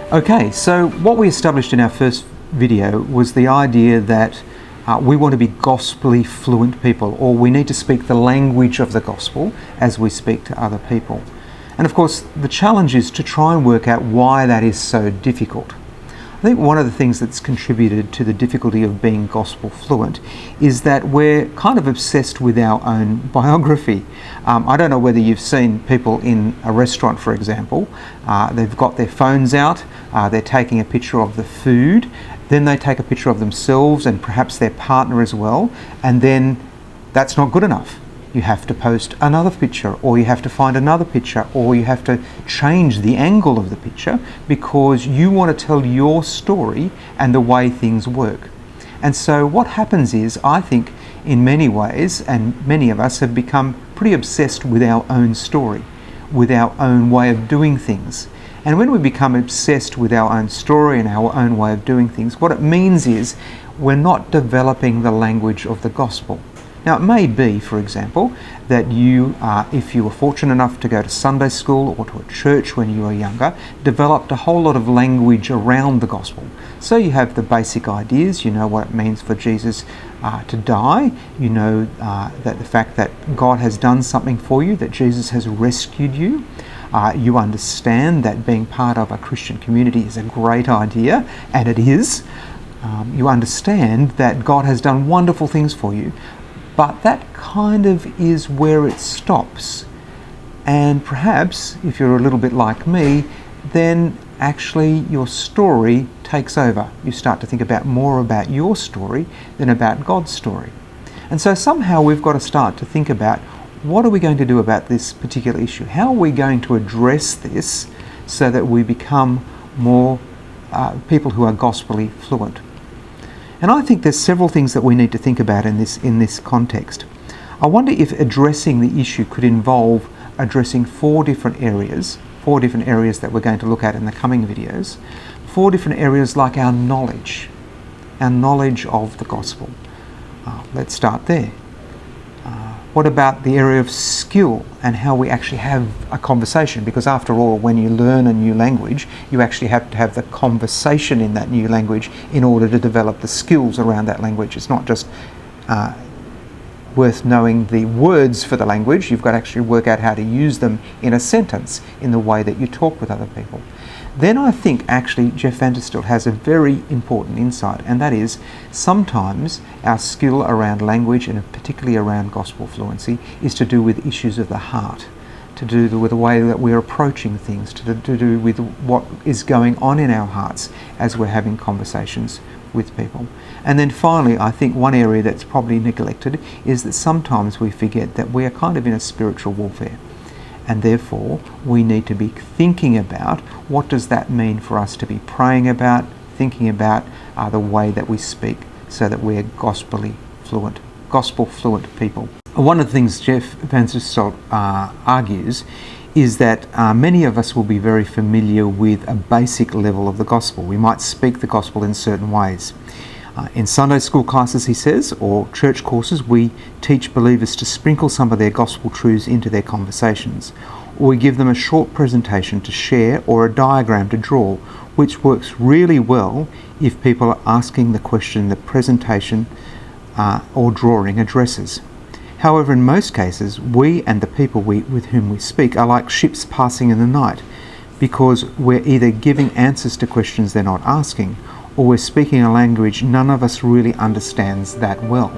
Okay, so what we established in our first video was the idea that we want to be gospelly fluent people, or we need to speak the language of the gospel as we speak to other people. And of course, the challenge is to try and work out why that is so difficult. I think one of the things that's contributed to the difficulty of being gospel fluent is that we're kind of obsessed with our own biography. I don't know whether you've seen people in a restaurant, for example. They've got their phones out, they're taking a picture of the food, then they take a picture of themselves and perhaps their partner as well, and then that's not good enough. You have to post another picture, or you have to find another picture, or you have to change the angle of the picture because you want to tell your story and the way things work. And so what happens is, I think in many ways, and many of us have become pretty obsessed with our own story, with our own way of doing things. And when we become obsessed with our own story and our own way of doing things, what it means is we're not developing the language of the gospel. Now, it may be, for example, that you, if you were fortunate enough to go to Sunday school or to a church when you were younger, developed a whole lot of language around the gospel. So you have the basic ideas, you know what it means for Jesus to die, you know that the fact that God has done something for you, that Jesus has rescued you. You understand that being part of a Christian community is a great idea, and it is. You understand that God has done wonderful things for you. But that kind of is where it stops. And perhaps, if you're a little bit like me, then actually your story takes over. You start to think more about your story than about God's story. And so somehow we've got to start to think about, what are we going to do about this particular issue? How are we going to address this so that we become more people who are gospelly fluent? And I think there's several things that we need to think about in this context. I wonder if addressing the issue could involve addressing four different areas that we're going to look at in the coming videos. Four different areas like our knowledge of the gospel. Let's start there. What about the area of skill and how we actually have a conversation? Because after all, when you learn a new language, you actually have to have the conversation in that new language in order to develop the skills around that language. It's not just worth knowing the words for the language. You've got to actually work out how to use them in a sentence in the way that you talk with other people. Then I think actually Jeff Vanderstelt has a very important insight, and that is sometimes our skill around language, and particularly around gospel fluency, is to do with issues of the heart, to do with the way that we're approaching things, to do with what is going on in our hearts as we're having conversations with people. And then finally, I think one area that's probably neglected is that sometimes we forget that we are kind of in a spiritual warfare. And therefore, we need to be thinking about what does that mean for us to be praying about, thinking about the way that we speak so that we're gospel fluent people. One of the things Jeff Vanderstelt argues is that many of us will be very familiar with a basic level of the gospel. We might speak the gospel in certain ways. In Sunday school classes, he says, or church courses, we teach believers to sprinkle some of their gospel truths into their conversations, or we give them a short presentation to share or a diagram to draw, which works really well if people are asking the question the presentation or drawing addresses. However, in most cases, we and the people with whom we speak are like ships passing in the night, because we're either giving answers to questions they're not asking, or we're speaking a language none of us really understands that well.